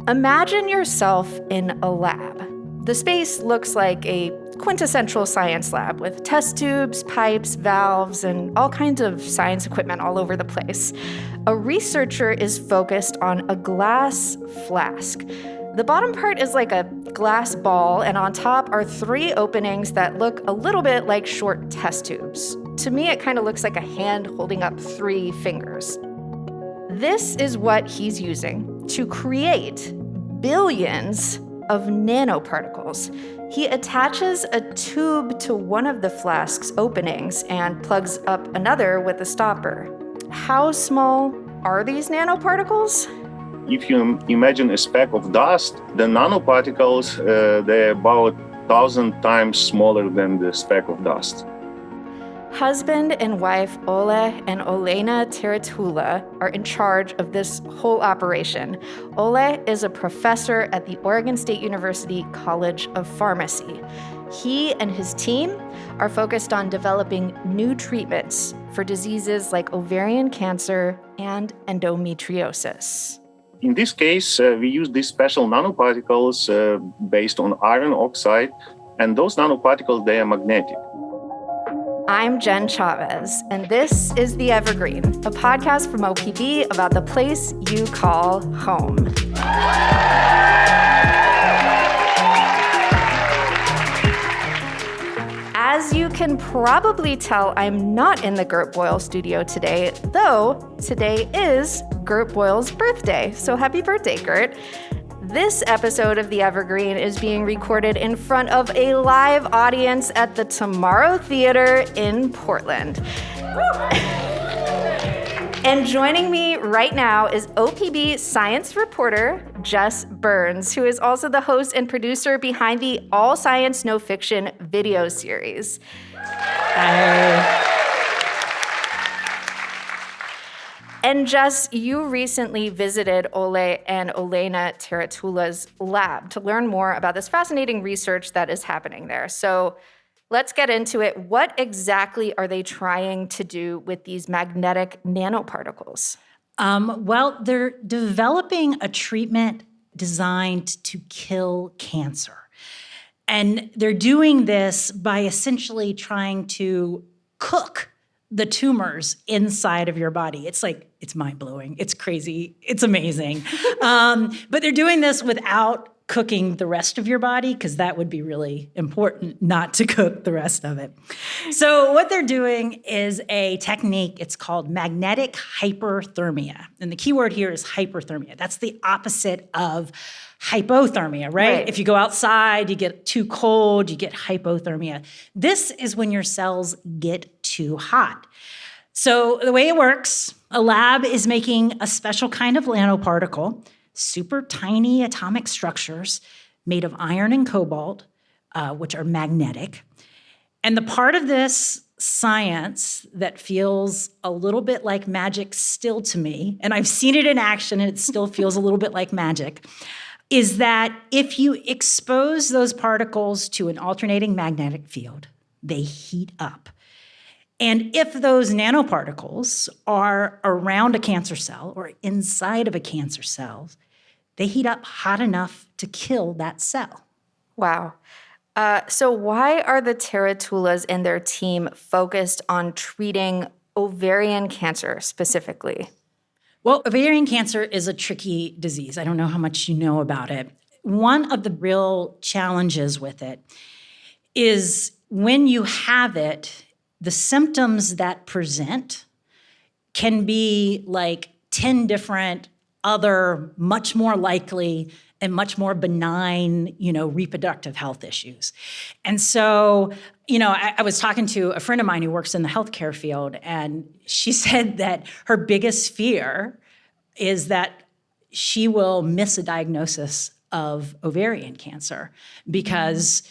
Imagine yourself in a lab. The space looks like a quintessential science lab with test tubes, pipes, valves, and all kinds of science equipment all over the place. A researcher is focused on a glass flask. The bottom part is like a glass ball, and on top are 3 openings that look a little bit like short test tubes. To me, it kind of looks like a hand holding up 3 fingers. This is what he's using to create billions of nanoparticles. He attaches a tube to one of the flask's openings and plugs up another with a stopper. How small are these nanoparticles? If you imagine a speck of dust, the nanoparticles, they're about 1,000 times smaller than the speck of dust. Husband and wife Ole and Olena Teratula are in charge of this whole operation. Ole is a professor at the Oregon State University College of Pharmacy. He and his team are focused on developing new treatments for diseases like ovarian cancer and endometriosis. In this case, we use these special nanoparticles based on iron oxide, and those nanoparticles, they are magnetic. I'm Jen Chavez, and this is The Evergreen, a podcast from OPB about the place you call home. As you can probably tell, I'm not in the Gert Boyle studio today, though today is Gert Boyle's birthday. So happy birthday, Gert. This episode of The Evergreen is being recorded in front of a live audience at the Tomorrow Theater in Portland. And joining me right now is OPB science reporter Jess Burns, who is also the host and producer behind the All Science No Fiction video series. Hi. And Jess, you recently visited Ole and Olena Teratula's lab to learn more about this fascinating research that is happening there. So let's get into it. What exactly are they trying to do with these magnetic nanoparticles? Well, they're developing a treatment designed to kill cancer. And they're doing this by essentially trying to cook the tumors inside of your body. It's mind-blowing. It's crazy. It's amazing. But they're doing this without cooking the rest of your body, because that would be really important, not to cook the rest of it. So what they're doing is a technique. It's called magnetic hyperthermia. And the key word here is hyperthermia. That's the opposite of hypothermia, right? If you go outside, you get too cold, you get hypothermia. This is when your cells get too hot. So the way it works, a lab is making a special kind of nanoparticle, super tiny atomic structures made of iron and cobalt, which are magnetic. And the part of this science that feels a little bit like magic still to me, and I've seen it in action and it still feels a little bit like magic, is that if you expose those particles to an alternating magnetic field, they heat up. And if those nanoparticles are around a cancer cell or inside of a cancer cell, they heat up hot enough to kill that cell. Wow. So why are the Teratulas and their team focused on treating ovarian cancer specifically? Well, ovarian cancer is a tricky disease. I don't know how much you know about it. One of the real challenges with it is when you have it, the symptoms that present can be like 10 different other much more likely and much more benign, reproductive health issues. And so, I was talking to a friend of mine who works in the healthcare field, and she said that her biggest fear is that she will miss a diagnosis of ovarian cancer because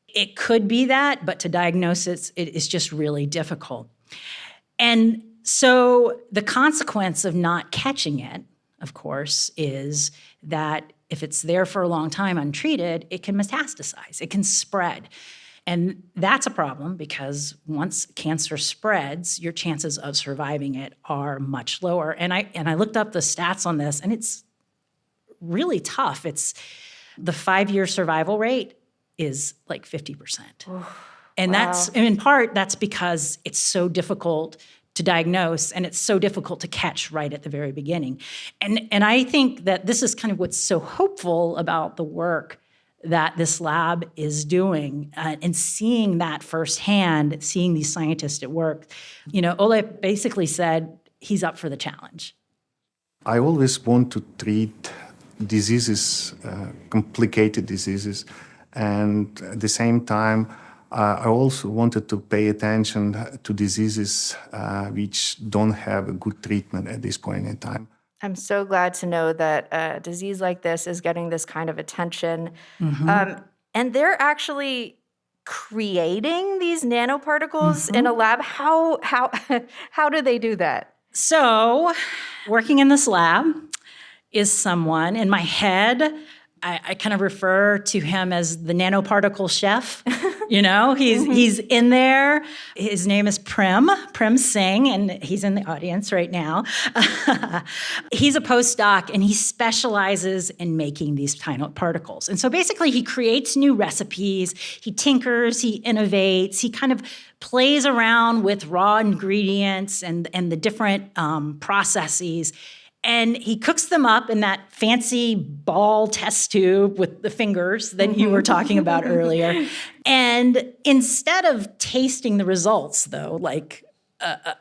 it could be that, but to diagnose it is just really difficult. And so the consequence of not catching it, of course, is that if it's there for a long time untreated, it can metastasize, it can spread. And that's a problem because once cancer spreads, your chances of surviving it are much lower. And I looked up the stats on this, and it's really tough. It's the 5-year survival rate is like 50%. And that's, in part, that's because it's so difficult to diagnose and it's so difficult to catch right at the very beginning. And I think that this is kind of what's so hopeful about the work that this lab is doing, and seeing that firsthand, seeing these scientists at work. Ole basically said he's up for the challenge. I always want to treat diseases, complicated diseases, and at the same time, I also wanted to pay attention to diseases which don't have a good treatment at this point in time. I'm so glad to know that a disease like this is getting this kind of attention. And they're actually creating these nanoparticles in a lab. How do they do that? So, working in this lab is someone in my head. I kind of refer to him as the nanoparticle chef. He's in there. His name is Prem Singh, and he's in the audience right now. He's a postdoc, and he specializes in making these tiny particles. And so basically, he creates new recipes, he tinkers, he innovates, he kind of plays around with raw ingredients and the different processes. And he cooks them up in that fancy ball test tube with the fingers that you were talking about earlier. And instead of tasting the results, though, like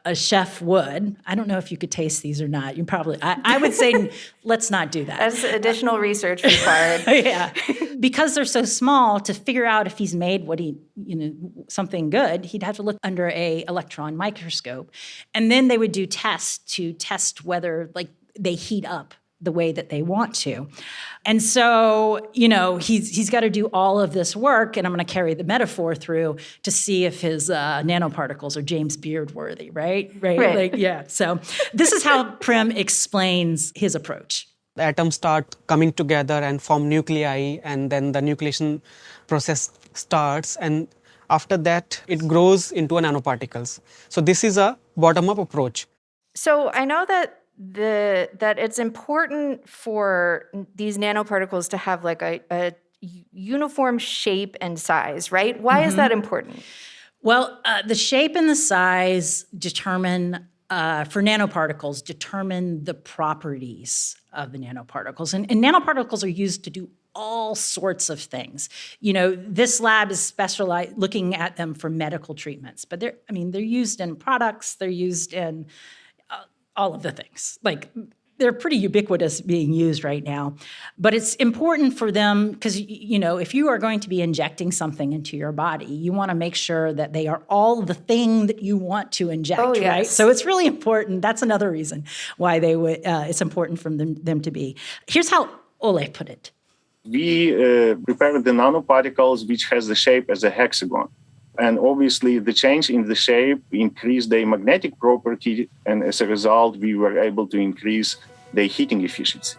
a chef would, I don't know if you could taste these or not. You probably, I would say, let's not do that. That's additional research required. Yeah. Because they're so small, to figure out if he's made something good, he'd have to look under a electron microscope. And then they would do tests to test whether, they heat up the way that they want to. And so, he's got to do all of this work, and I'm going to carry the metaphor through to see if his nanoparticles are James Beard worthy, right? So this is how Prem explains his approach. The atoms start coming together and form nuclei, and then the nucleation process starts, and after that, it grows into nanoparticles. So this is a bottom-up approach. So I know that it's important for these nanoparticles to have like a uniform shape and size, right? Why is that important? Well, the shape and the size determine for nanoparticles determine the properties of the nanoparticles. And nanoparticles are used to do all sorts of things. This lab is specialized looking at them for medical treatments, but they're used in products, they're used in all of the things. They're pretty ubiquitous being used right now. But it's important for them because, if you are going to be injecting something into your body, you want to make sure that they are all the thing that you want to inject, right? So it's really important. That's another reason why it's important for them to be. Here's how Ole put it. We prepared the nanoparticles which has the shape as a hexagon. And obviously, the change in the shape increased the magnetic property, and as a result, we were able to increase the heating efficiency.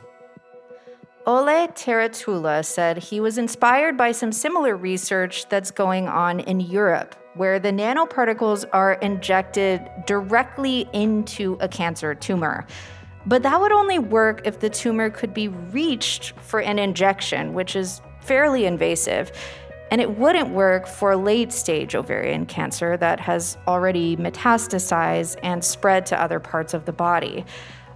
Ole Teratula said he was inspired by some similar research that's going on in Europe, where the nanoparticles are injected directly into a cancer tumor. But that would only work if the tumor could be reached for an injection, which is fairly invasive. And it wouldn't work for late-stage ovarian cancer that has already metastasized and spread to other parts of the body.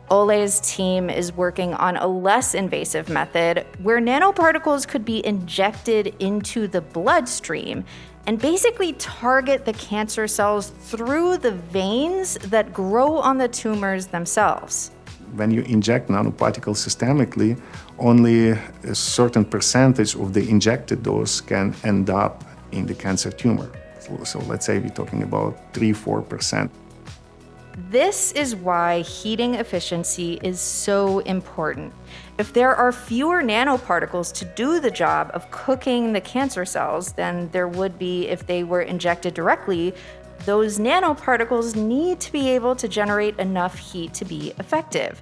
Ole's team is working on a less invasive method where nanoparticles could be injected into the bloodstream and basically target the cancer cells through the veins that grow on the tumors themselves. When you inject nanoparticles systemically, only a certain percentage of the injected dose can end up in the cancer tumor. So let's say we're talking about 3-4%. This is why heating efficiency is so important. If there are fewer nanoparticles to do the job of cooking the cancer cells than there would be if they were injected directly, those nanoparticles need to be able to generate enough heat to be effective.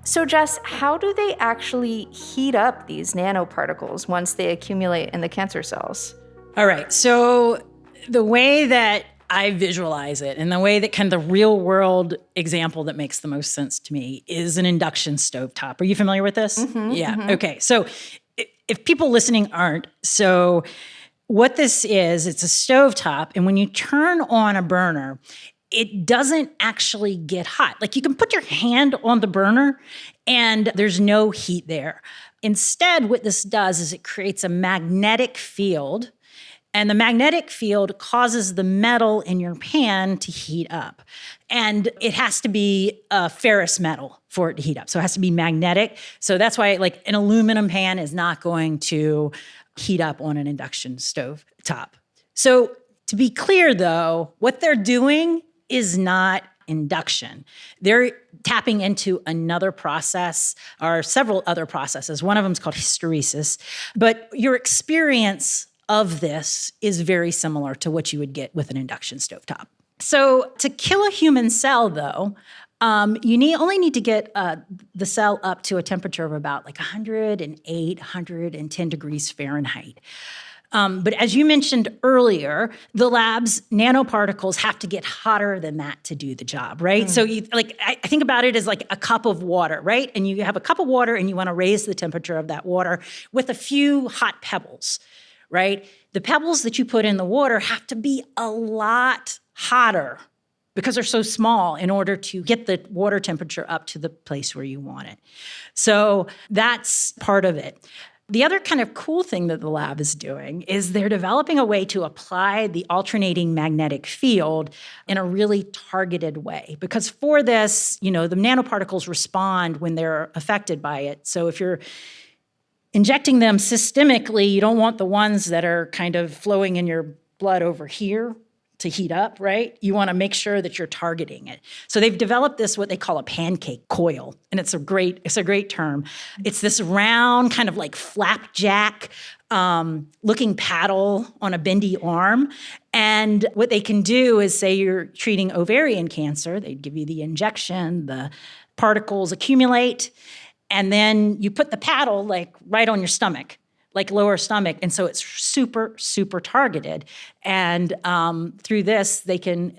So Jess, how do they actually heat up these nanoparticles once they accumulate in the cancer cells? All right, so the way that I visualize it. And the way that kind of the real world example that makes the most sense to me is an induction stovetop. Are you familiar with this? Yeah. Okay. So if people listening aren't, so what this is, it's a stovetop. And when you turn on a burner, it doesn't actually get hot. Like you can put your hand on the burner and there's no heat there. Instead, what this does is it creates a magnetic field, and the magnetic field causes the metal in your pan to heat up. And it has to be a ferrous metal for it to heat up. So it has to be magnetic. So that's why like an aluminum pan is not going to heat up on an induction stove top. So to be clear though, what they're doing is not induction. They're tapping into another process or several other processes. One of them is called hysteresis. But your experience of this is very similar to what you would get with an induction stovetop. So to kill a human cell, though, you only need to get the cell up to a temperature of about like 108, 110 degrees Fahrenheit. But as you mentioned earlier, the lab's nanoparticles have to get hotter than that to do the job, right? So I think about it as like a cup of water, right? And you have a cup of water and you want to raise the temperature of that water with a few hot pebbles, right? The pebbles that you put in the water have to be a lot hotter because they're so small in order to get the water temperature up to the place where you want it. So that's part of it. The other kind of cool thing that the lab is doing is they're developing a way to apply the alternating magnetic field in a really targeted way. Because for this, the nanoparticles respond when they're affected by it. So if you're injecting them systemically, you don't want the ones that are kind of flowing in your blood over here to heat up, right? You want to make sure that you're targeting it. So they've developed this, what they call a pancake coil. And it's a great term. It's this round kind of like flapjack looking paddle on a bendy arm. And what they can do is say you're treating ovarian cancer, they'd give you the injection, the particles accumulate, and then you put the paddle like right on your stomach, like lower stomach. And so it's super, super targeted. And through this, they can,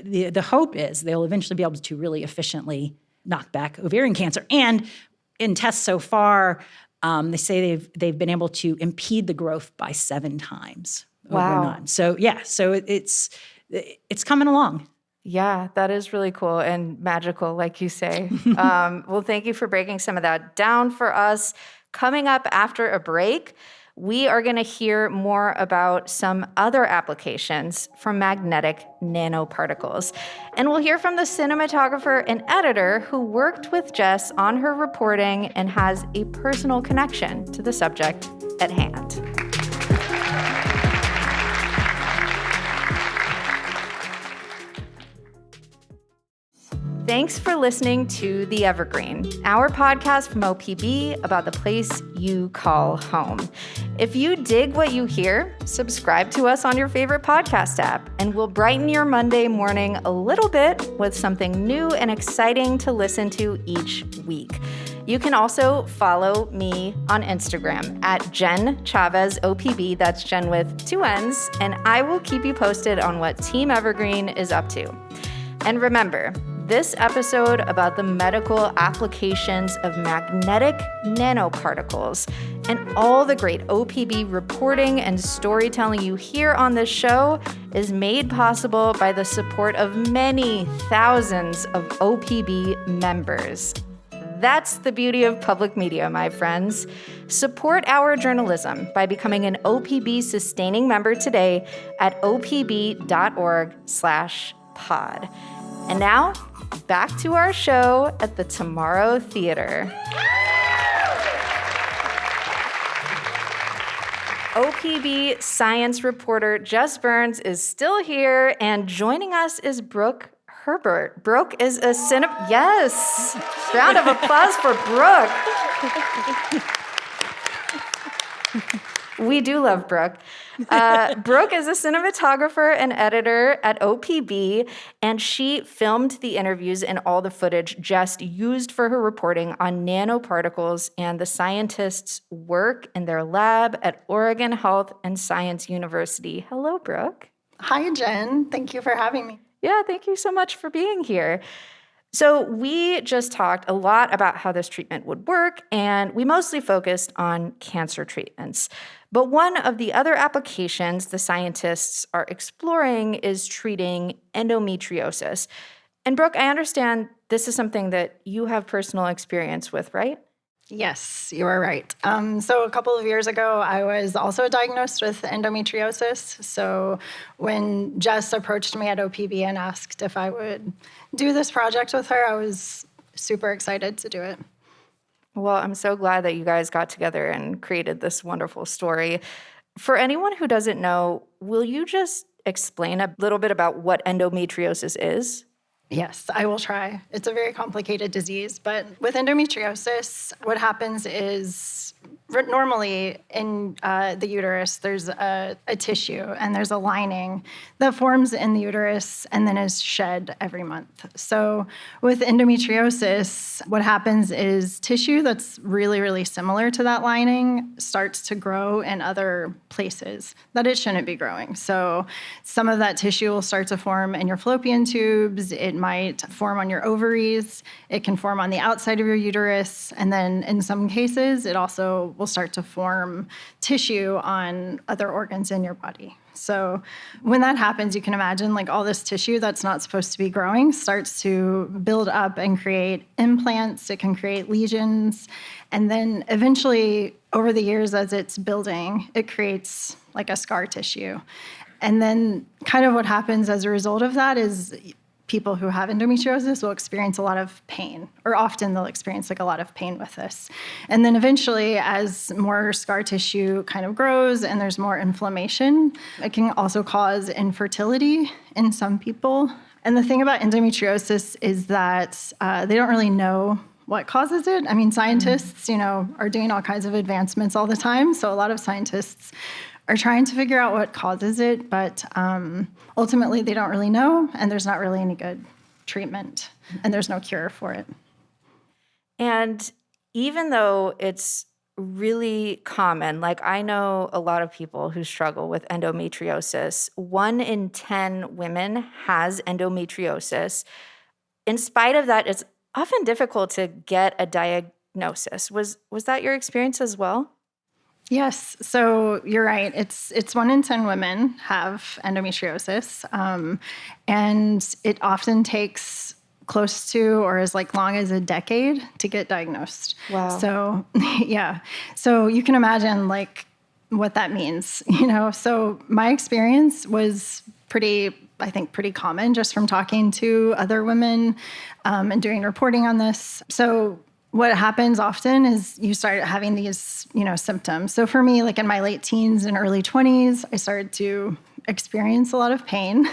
the hope is they'll eventually be able to really efficiently knock back ovarian cancer. And in tests so far, they say they've been able to impede the growth by 7 times over time. So yeah, so it's coming along. Yeah, that is really cool and magical, like you say. Well, thank you for breaking some of that down for us. Coming up after a break, we are going to hear more about some other applications for magnetic nanoparticles. And we'll hear from the cinematographer and editor who worked with Jess on her reporting and has a personal connection to the subject at hand. Thanks for listening to The Evergreen, our podcast from OPB about the place you call home. If you dig what you hear, subscribe to us on your favorite podcast app, and we'll brighten your Monday morning a little bit with something new and exciting to listen to each week. You can also follow me on Instagram at Jen Chavez OPB, that's Jen with 2 N's, and I will keep you posted on what Team Evergreen is up to. And remember, this episode about the medical applications of magnetic nanoparticles and all the great OPB reporting and storytelling you hear on this show is made possible by the support of many thousands of OPB members. That's the beauty of public media, my friends. Support our journalism by becoming an OPB sustaining member today at opb.org/pod. And now, back to our show at the Tomorrow Theater. OPB science reporter Jess Burns is still here, and joining us is Brooke Herbert. Brooke is a Yes! Round of applause for Brooke. We do love Brooke. Brooke is a cinematographer and editor at OPB, and she filmed the interviews and all the footage Jess used for her reporting on nanoparticles and the scientists' work in their lab at Oregon Health and Science University. Hello, Brooke. Hi, Jen. Thank you for having me. Yeah, thank you so much for being here. So, we just talked a lot about how this treatment would work, and we mostly focused on cancer treatments. But one of the other applications the scientists are exploring is treating endometriosis. And Brooke, I understand this is something that you have personal experience with, right? Yes, you are right. So a couple of years ago, I was also diagnosed with endometriosis. So when Jess approached me at OPB and asked if I would do this project with her, I was super excited to do it. Well, I'm so glad that you guys got together and created this wonderful story. For anyone who doesn't know, will you just explain a little bit about what endometriosis is? Yes, I will try. It's a very complicated disease, but with endometriosis, what happens is normally in the uterus, there's a tissue and there's a lining that forms in the uterus and then is shed every month. So with endometriosis, what happens is tissue that's really, really similar to that lining starts to grow in other places that it shouldn't be growing. So some of that tissue will start to form in your fallopian tubes. It might form on your ovaries. It can form on the outside of your uterus. And then in some cases, it also will start to form tissue on other organs in your body. So when that happens, you can imagine like all this tissue that's not supposed to be growing starts to build up and create implants. It can create lesions. And then eventually, over the years as it's building, it creates like a scar tissue. And then kind of what happens as a result of that is people who have endometriosis will experience a lot of pain, or often they'll experience like a lot of pain with this. And then eventually, as more scar tissue kind of grows and there's more inflammation, it can also cause infertility in some people. And the thing about endometriosis is that they don't really know what causes it. I mean, scientists, are doing all kinds of advancements all the time. So a lot of scientists are trying to figure out what causes it, but ultimately they don't really know, and there's not really any good treatment, and there's no cure for it. And even though it's really common, like I know a lot of people who struggle with endometriosis, 1 in 10 women has endometriosis. In spite of that, it's often difficult to get a diagnosis. Was that your experience as well? Yes, so you're right. It's 1 in 10 women have endometriosis, and it often takes close to or as like long as a decade to get diagnosed. Wow. So yeah, so you can imagine like what that means, So my experience was pretty common just from talking to other women and doing reporting on this. So what happens often is you start having these, symptoms. So for me, like in my late teens and early 20s, I started to experience a lot of pain.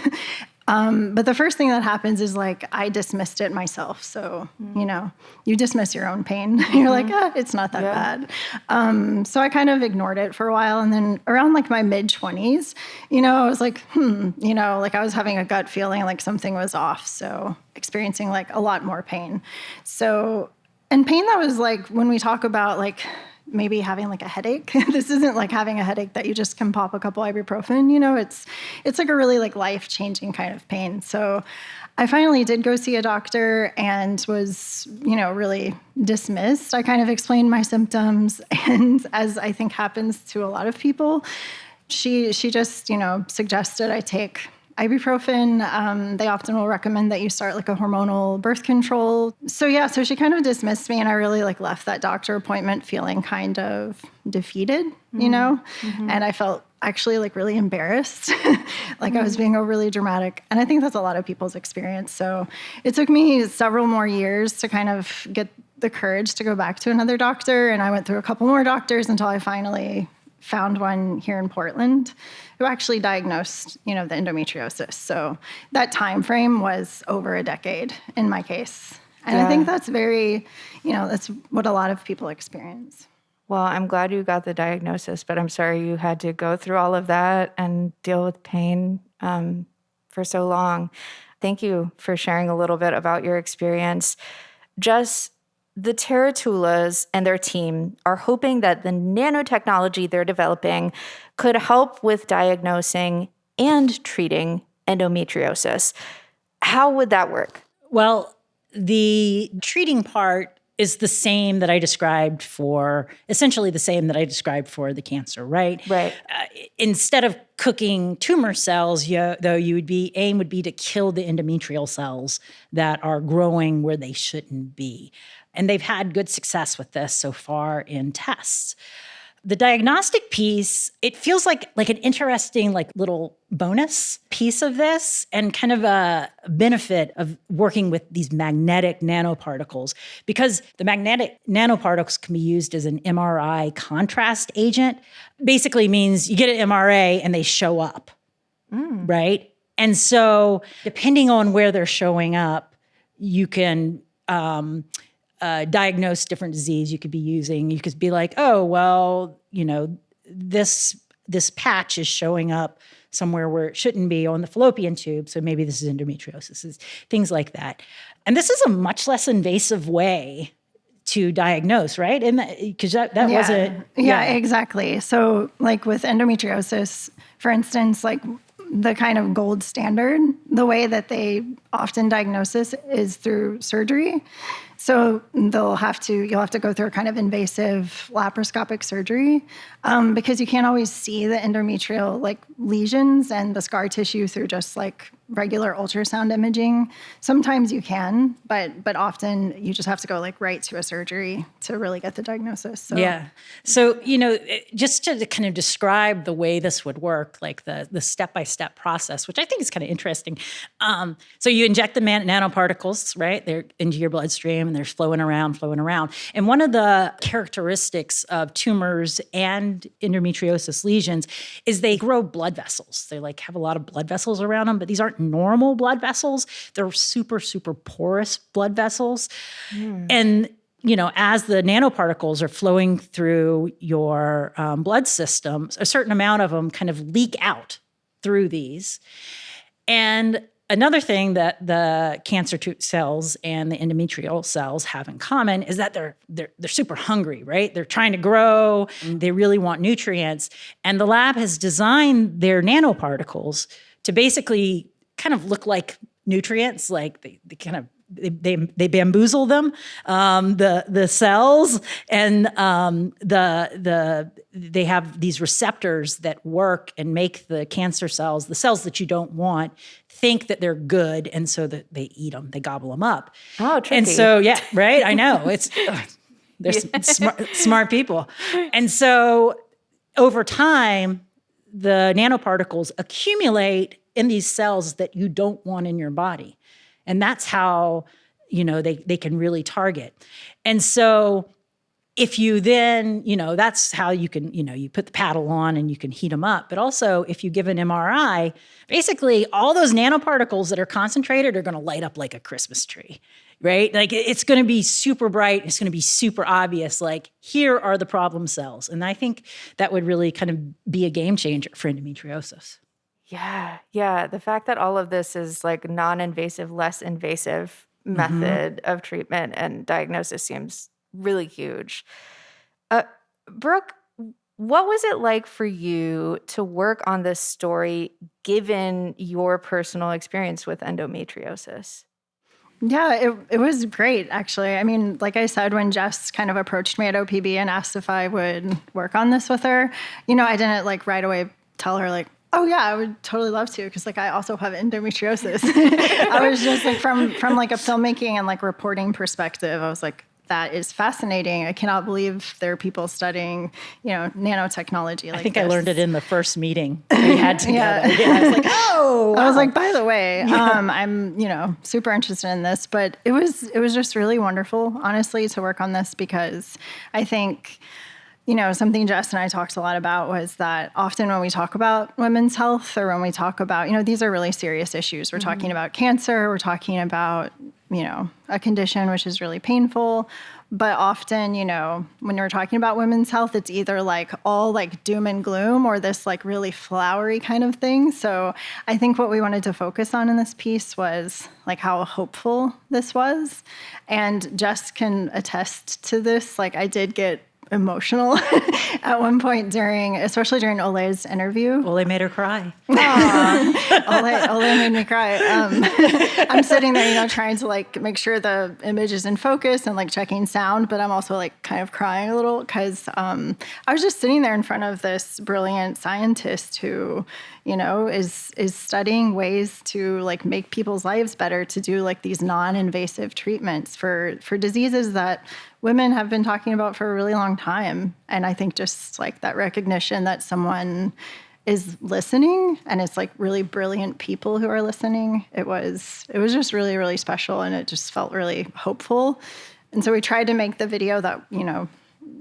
But the first thing that happens is like I dismissed it myself. So, you dismiss your own pain. You're like, it's not that bad. So I kind of ignored it for a while. And then around like my mid 20s, I was like, like I was having a gut feeling like something was off. So experiencing like a lot more pain. So, and pain that was like, when we talk about like maybe having like a headache, this isn't like having a headache that you just can pop a couple ibuprofen, it's like a really like life-changing kind of pain. So I finally did go see a doctor and was, really dismissed. I kind of explained my symptoms, and as I think happens to a lot of people, she just, suggested I take ibuprofen. They often will recommend that you start like a hormonal birth control. So she kind of dismissed me, and I really like left that doctor appointment feeling kind of defeated, and I felt actually like really embarrassed, like I was being overly dramatic. And I think that's a lot of people's experience. So it took me several more years to kind of get the courage to go back to another doctor. And I went through a couple more doctors until I finally found one here in Portland who actually diagnosed, the endometriosis. So that time frame was over a decade in my case. And I think that's very, that's what a lot of people experience. Well, I'm glad you got the diagnosis, but I'm sorry you had to go through all of that and deal with pain for so long. Thank you for sharing a little bit about your experience. Just the Taratulas and their team are hoping that the nanotechnology they're developing could help with diagnosing and treating endometriosis. How would that work? Well, the treating part is the same that I described for, essentially the same that I described for the cancer, right? Right. Instead of cooking tumor cells, aim would be to kill the endometrial cells that are growing where they shouldn't be. And they've had good success with this so far in tests. The diagnostic piece, it feels like an interesting little bonus piece of this, and kind of a benefit of working with these magnetic nanoparticles, because the magnetic nanoparticles can be used as an MRI contrast agent. Basically means you get an MRA and they show up, right? And so depending on where they're showing up, you can diagnose different disease you could be using. You could be like, oh, well, this patch is showing up somewhere where it shouldn't be on the fallopian tube, so maybe this is endometriosis, things like that. And this is a much less invasive way to diagnose, right? And because that wasn't... Yeah, exactly. So like with endometriosis, for instance, like the kind of gold standard, the way that they often diagnose this is through surgery. So you'll have to go through a kind of invasive laparoscopic surgery because you can't always see the endometrial lesions and the scar tissue through just regular ultrasound imaging. Sometimes you can, but often you just have to go right to a surgery to really get the diagnosis. So. Yeah. So, just to kind of describe the way this would work, the step-by-step process, which I think is kind of interesting. So you inject the nanoparticles, right? They're into your bloodstream and they're flowing around. And one of the characteristics of tumors and endometriosis lesions is they grow blood vessels. They have a lot of blood vessels around them, but these aren't normal blood vessels. They're super, super porous blood vessels. And, as the nanoparticles are flowing through your blood system, a certain amount of them kind of leak out through these. And another thing that the cancer cells and the endometrial cells have in common is that they're super hungry, right? They're trying to grow. They really want nutrients. And the lab has designed their nanoparticles to basically kind of look like nutrients, they bamboozle them, the cells, and they have these receptors that work and make the cancer cells, the cells that you don't want, think that they're good, and so that they eat them, they gobble them up. Oh, tricky. And so, yeah, right? I know. They're smart people. And so over time, the nanoparticles accumulate in these cells that you don't want in your body. And that's how, they can really target. And so if you then, that's how you can, you put the paddle on and you can heat them up. But also if you give an MRI, basically all those nanoparticles that are concentrated are going to light up like a Christmas tree, right? It's going to be super bright. It's going to be super obvious. Here are the problem cells. And I think that would really kind of be a game changer for endometriosis. Yeah. The fact that all of this is non-invasive, less invasive method of treatment and diagnosis seems really huge. Brooke, what was it like for you to work on this story given your personal experience with endometriosis? Yeah, it was great, actually. I mean, like I said, when Jess kind of approached me at OPB and asked if I would work on this with her, I didn't right away tell her oh yeah, I would totally love to, because I also have endometriosis. I was just from a filmmaking and reporting perspective, I was that is fascinating. I cannot believe there are people studying, nanotechnology like this. I think I learned it in the first meeting we had together. Yeah, I was wow. I was by the way, I'm, super interested in this, but it was just really wonderful, honestly, to work on this, because I think, something Jess and I talked a lot about was that often when we talk about women's health, or when we talk about, these are really serious issues. We're talking about cancer, we're talking about, a condition which is really painful. But often, when you're talking about women's health, it's either all doom and gloom, or this really flowery kind of thing. So I think what we wanted to focus on in this piece was how hopeful this was. And Jess can attest to this. I did get emotional at one point especially during Ole's interview. Ole made her cry. Ole made me cry. I'm sitting there, trying to like make sure the image is in focus and like checking sound, but I'm also like kind of crying a little because I was just sitting there in front of this brilliant scientist who, is studying ways to like make people's lives better, to do like these non-invasive treatments for diseases that women have been talking about for a really long time. And I think just like that recognition that someone is listening, and it's like really brilliant people who are listening. It was just really, really special, and it just felt really hopeful. And so we tried to make the video that,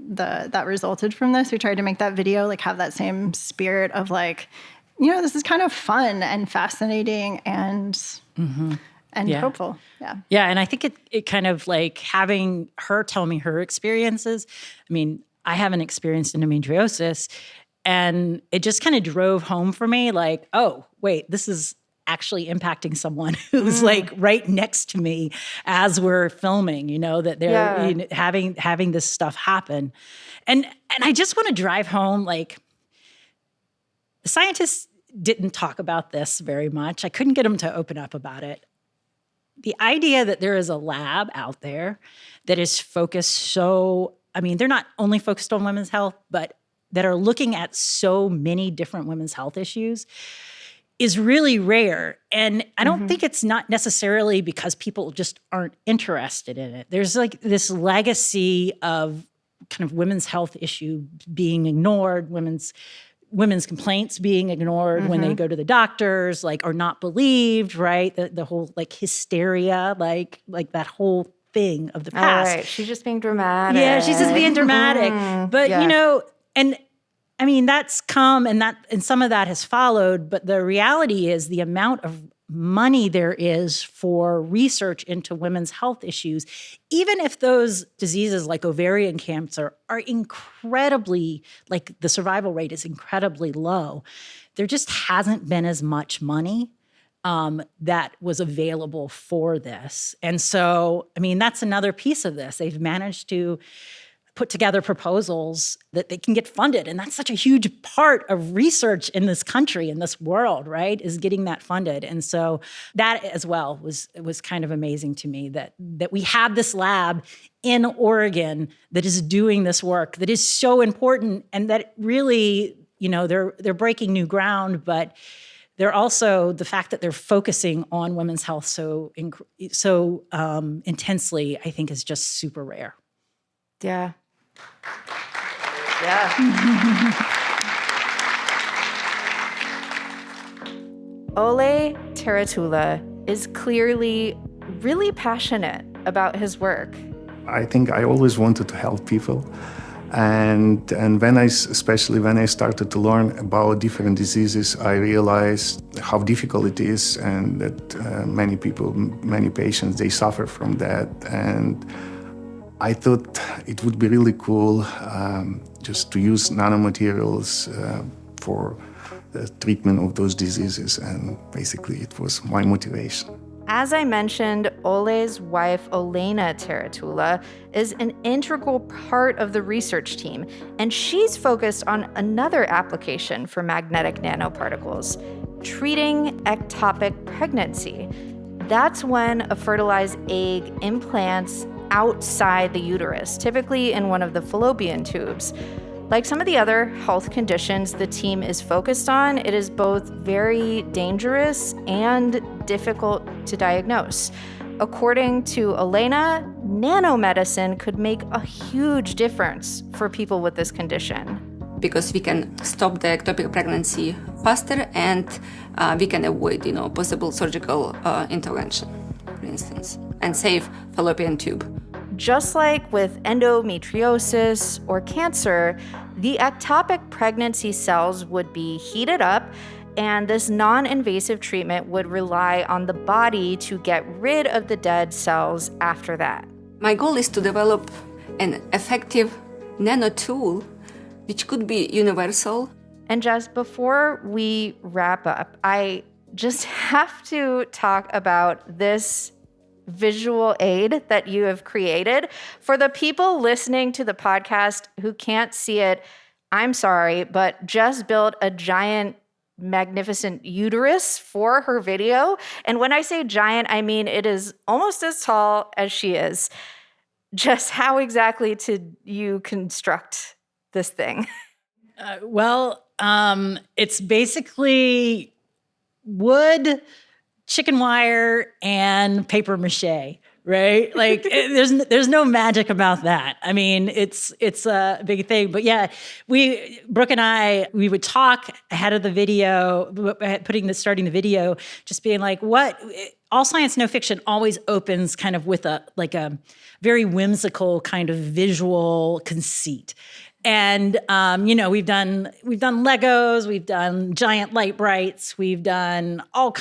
that resulted from this. We tried to make that video like have that same spirit of like, this is kind of fun and fascinating and hopeful. Yeah. Yeah. And I think it kind of like having her tell me her experiences. I mean, I haven't experienced endometriosis, and it just kind of drove home for me like, oh, wait, this is actually impacting someone who's like right next to me as we're filming, that they're having this stuff happen. And I just want to drive home, like, the scientists didn't talk about this very much. I couldn't get them to open up about it. The idea that there is a lab out there that is focused they're not only focused on women's health, but that are looking at so many different women's health issues is really rare. And I don't think it's not necessarily because people just aren't interested in it. There's like this legacy of kind of women's health issue being ignored, women's complaints being ignored when they go to the doctors, like, are not believed, right? The whole like hysteria, like that whole thing of the past. All right. She's just being dramatic. Yeah, she's just being dramatic. But and I mean, that's come and some of that has followed, but the reality is the amount of money there is for research into women's health issues, even if those diseases like ovarian cancer are incredibly, like the survival rate is incredibly low, there just hasn't been as much money that was available for this. And so, I mean, that's another piece of this. They've managed to put together proposals that they can get funded. And that's such a huge part of research in this country, in this world, right, is getting that funded. And so that as well was kind of amazing to me that we have this lab in Oregon that is doing this work that is so important, and that really, they're breaking new ground, but they're also, the fact that they're focusing on women's health so intensely, I think is just super rare. Yeah. Ole Teratula is clearly really passionate about his work. I think I always wanted to help people. And especially when I started to learn about different diseases, I realized how difficult it is, and that many patients, they suffer from that. And I thought it would be really cool just to use nanomaterials for the treatment of those diseases. And basically, it was my motivation. As I mentioned, Ole's wife, Olena Teratula, is an integral part of the research team, and she's focused on another application for magnetic nanoparticles, treating ectopic pregnancy. That's when a fertilized egg implants outside the uterus, typically in one of the fallopian tubes. Like some of the other health conditions the team is focused on, it is both very dangerous and difficult to diagnose. According to Olena, nanomedicine could make a huge difference for people with this condition. Because we can stop the ectopic pregnancy faster, and we can avoid, possible surgical intervention, for instance, and save fallopian tube. Just like with endometriosis or cancer, the ectopic pregnancy cells would be heated up, and this non-invasive treatment would rely on the body to get rid of the dead cells after that. My goal is to develop an effective nano tool which could be universal. And Jess, before we wrap up, I just have to talk about this visual aid that you have created. For the people listening to the podcast who can't see it, I'm sorry, but Jess built a giant, magnificent uterus for her video. And when I say giant, I mean it is almost as tall as she is. Jess, how exactly did you construct this thing? It's basically wood, chicken wire, and paper mache, right? Like there's no magic about that. I mean, it's a big thing. But yeah, Brooke and I, we would talk ahead of the video, starting the video, just being like, all science, no fiction always opens kind of with a very whimsical kind of visual conceit. And we've done Legos, we've done giant light brights, we've done all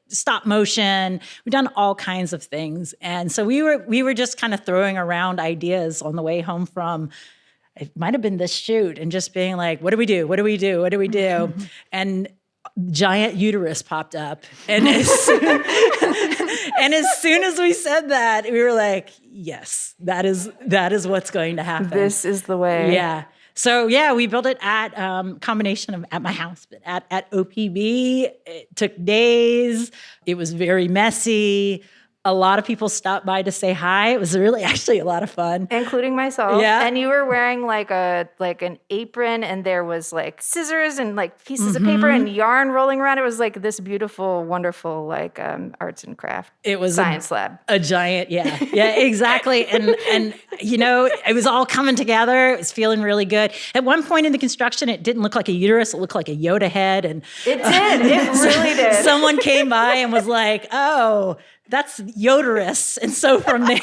stop motion, we've done all kinds of things. And so we were just kind of throwing around ideas on the way home from, it might have been this shoot, and just being like, what do we do? What do we do? What do we do? And giant uterus popped up. And as soon as we said that, we were like, yes, that is what's going to happen. This is the way. Yeah. So yeah, we built it at combination of at my house, but at OPB. It took days. It was very messy. A lot of people stopped by to say hi. It was really actually a lot of fun. Including myself. Yeah. And you were wearing like an apron, and there was like scissors and like pieces of paper and yarn rolling around. It was like this beautiful, wonderful like arts and craft science lab. A giant, yeah, exactly. And it was all coming together. It was feeling really good. At one point in the construction, it didn't look like a uterus. It looked like a Yoda head. And it did. It really did. Someone came by and was like, "Oh, that's Yoderus." And so from there,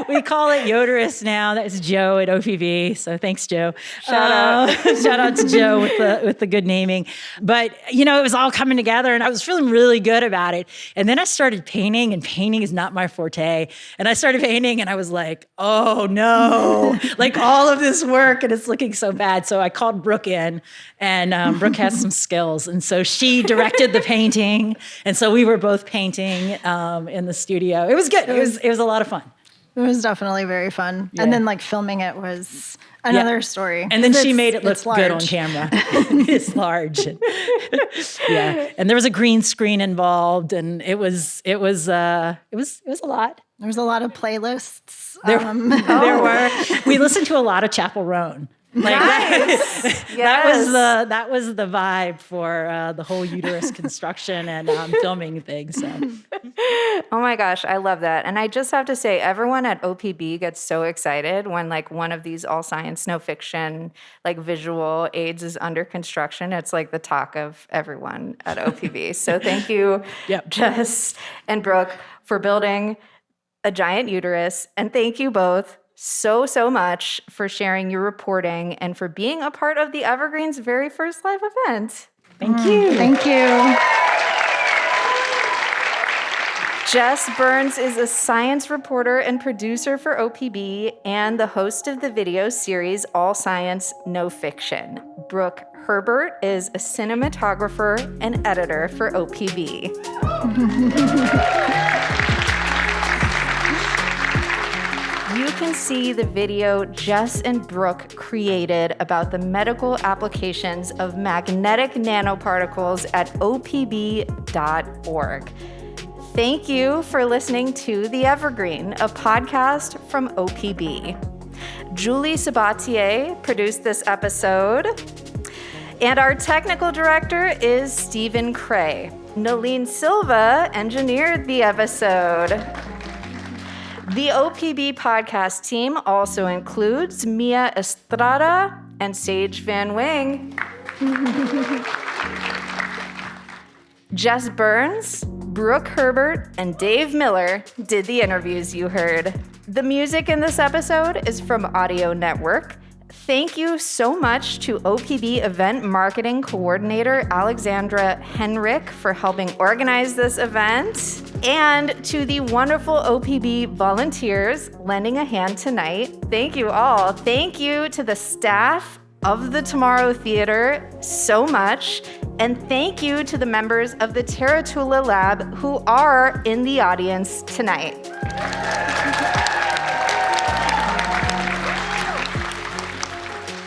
we call it Yoderus now. That's Joe at OPB. So thanks, Joe. Shout out to Joe with the good naming. But it was all coming together, and I was feeling really good about it. And then I started painting, and painting is not my forte. And I started painting, and I was like, oh no, like all of this work, and it's looking so bad. So I called Brooke in, and Brooke has some skills, and so she directed the painting, and so we were both painting in the studio. It was good. It was a lot of fun. It was definitely very fun. Yeah. And then filming it was another story. And then she made it look good on camera. It's large. Yeah. And there was a green screen involved, and it was a lot. There was a lot of playlists. There were. We listened to a lot of Chapel Roan. Nice. That was the vibe for the whole uterus construction and filming thing. So, oh my gosh, I love that. And I just have to say, everyone at OPB gets so excited when one of these all science, no fiction, visual aids is under construction. It's like the talk of everyone at OPB. So thank you, Jess and Brooke, for building a giant uterus, and thank you both so much for sharing your reporting and for being a part of the Evergreen's very first live event. Thank you. Thank you. Jess Burns is a science reporter and producer for OPB and the host of the video series All Science, No Fiction. Brooke Herbert is a cinematographer and editor for OPB. You can see the video Jess and Brooke created about the medical applications of magnetic nanoparticles at opb.org. Thank you for listening to The Evergreen, a podcast from OPB. Julie Sabatier produced this episode, and our technical director is Stephen Cray. Nalene Silva engineered the episode. The OPB podcast team also includes Mia Estrada and Sage Van Wing. Jess Burns, Brooke Herbert, and Dave Miller did the interviews you heard. The music in this episode is from Audio Network. Thank you so much to OPB Event Marketing Coordinator Alexandra Henrik for helping organize this event, and to the wonderful OPB volunteers lending a hand tonight. Thank you all. Thank you to the staff of the Tomorrow Theater so much. And thank you to the members of the Taratula Lab who are in the audience tonight.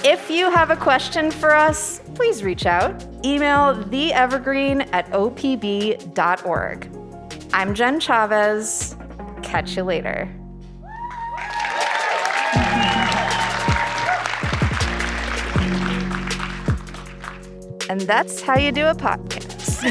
If you have a question for us, please reach out. Email theevergreen@opb.org. I'm Jen Chavez. Catch you later. And that's how you do a podcast.